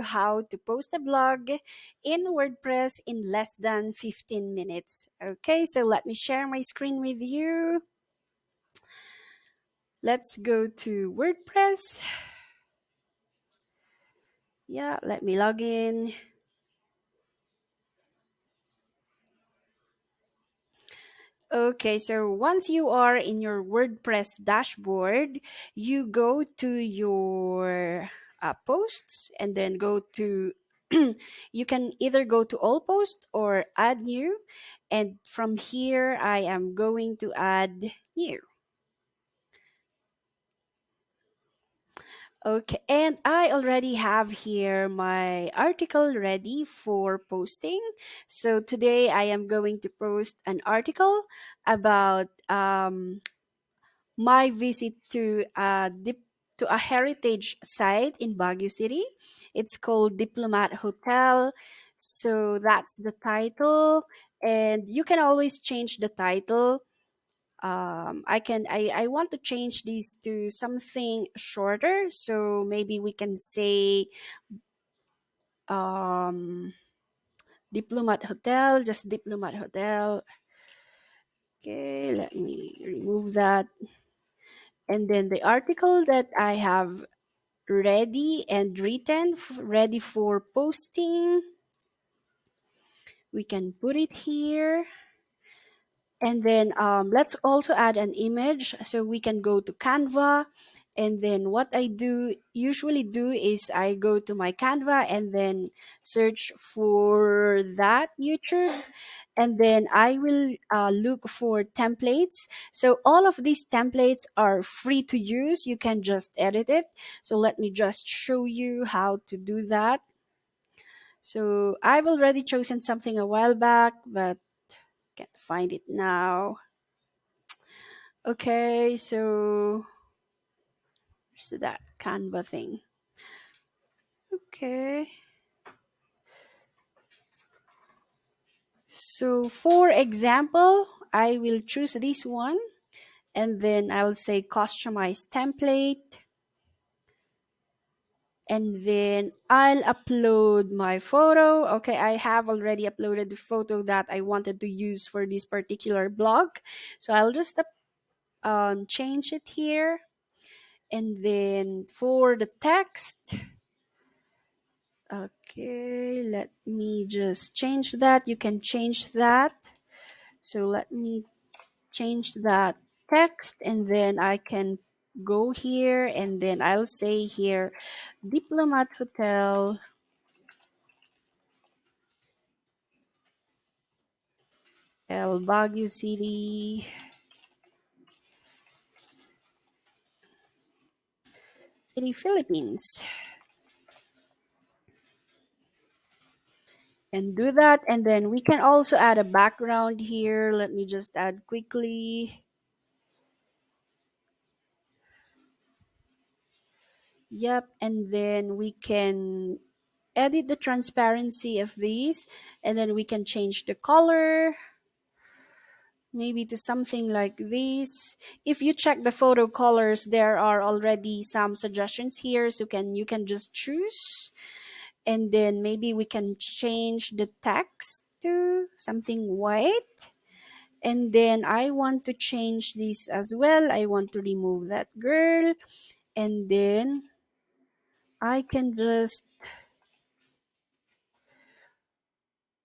how to post a blog in WordPress in less than 15 minutes. Okay, so let me share my screen with you. Let's go to WordPress. Yeah, let me log in. Okay, so once you are in your WordPress dashboard, you go to your posts and then go to you can either go to all posts or add new, and from here I am going to add new. Okay, and I already have here my article ready for posting. So today I am going to post an article about my visit to to a heritage site in Baguio City. It's called Diplomat Hotel. So that's the title, and you can always change the title. I want to change these to something shorter, so maybe we can say um Diplomat Hotel, just Diplomat Hotel. Okay, let me remove that. And then the article that I have ready and written, ready for posting, we can put it here. And then let's also add an image, so we can go to Canva. And then what I do usually do is I go to my Canva and then search for that YouTube, and then I will look for templates. So all of these templates are free to use, you can just edit it. So let me just show you how to do that. So I've already chosen something a while back, but can't find it now. Okay, so that Canva thing. Okay. So for example, I will choose this one, and then I'll say customize template, and then I'll upload my photo. Okay, I have already uploaded the photo that I wanted to use for this particular blog. So I'll just change it here. And then for the text, okay, let me just change that. You can change that. So let me change that text, and then I can go here, and then I'll say here Diplomat Hotel, El Baguio City, Philippines. And do that, and then we can also add a background here. Let me just add quickly. Yep, and then we can edit the transparency of these, and then we can change the color maybe to something like this. If you check the photo colors, there are already some suggestions here, so you can just choose. And then maybe we can change the text to something white. And then I want to change this as well. I want to remove that girl, and then I can just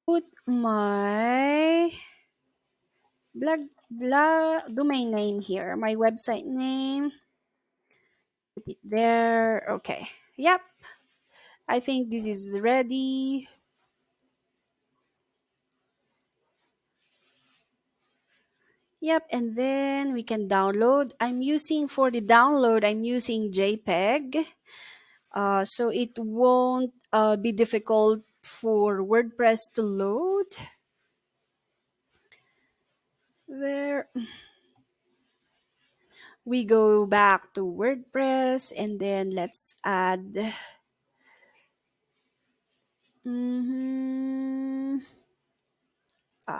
put my blog domain name here, my website name. Put it there. Okay. Yep. I think this is ready. Yep. And then we can download. For the download, I'm using JPEG. So it won't be difficult for WordPress to load. There. We go back to WordPress, and then let's add.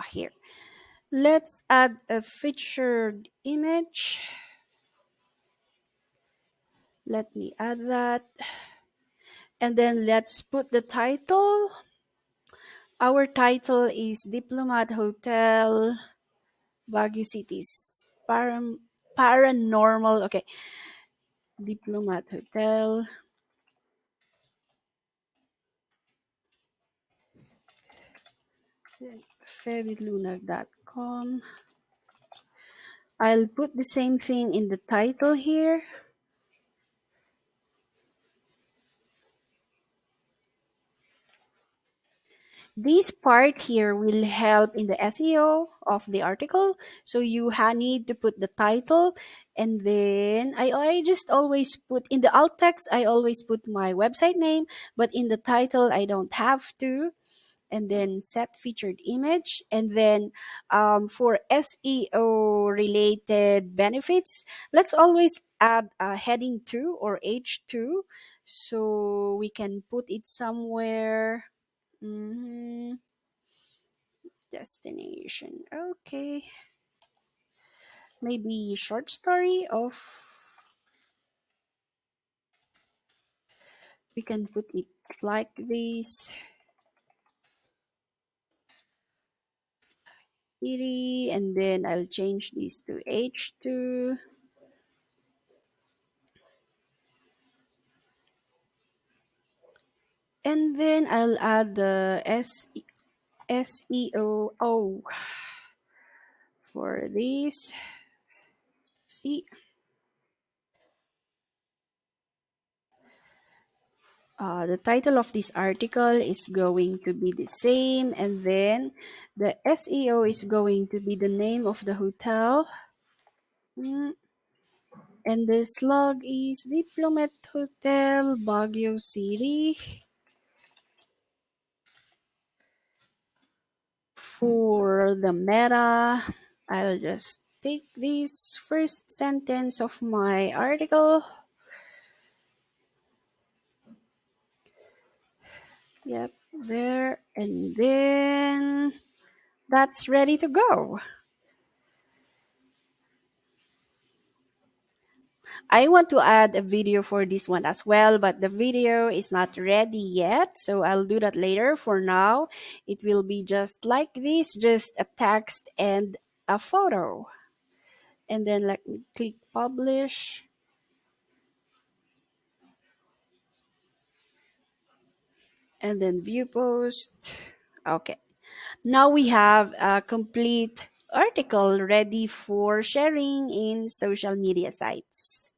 Here. Let's add a featured image. Let me add that. And then let's put the title. Our title is Diplomat Hotel Baguio City's Paranormal. Okay, Diplomat Hotel febilunag.com. I'll put the same thing in the title here. This part here will help in the SEO of the article. So you need to put the title, and then I just always put in the alt text, I always put my website name, but in the title I don't have to. And then set featured image, and then for SEO related benefits, let's always add a heading 2 or H2, so we can put it somewhere. Mhm. Destination. Okay. Maybe short story of, we can put it like this. City, and then I'll change this to H2. And then I'll add the SEO for this. See, the title of this article is going to be the same, and then the SEO is going to be the name of the hotel. Mm, and the slug is Diplomat Hotel, Baguio City. For the meta, I'll just take this first sentence of my article. Yep, there, and then that's ready to go. I want to add a video for this one as well, but the video is not ready yet, so I'll do that later. For now, it will be just like this, just a text and a photo. And then let me click publish, and then view post. Okay. Now we have a complete article ready for sharing in social media sites.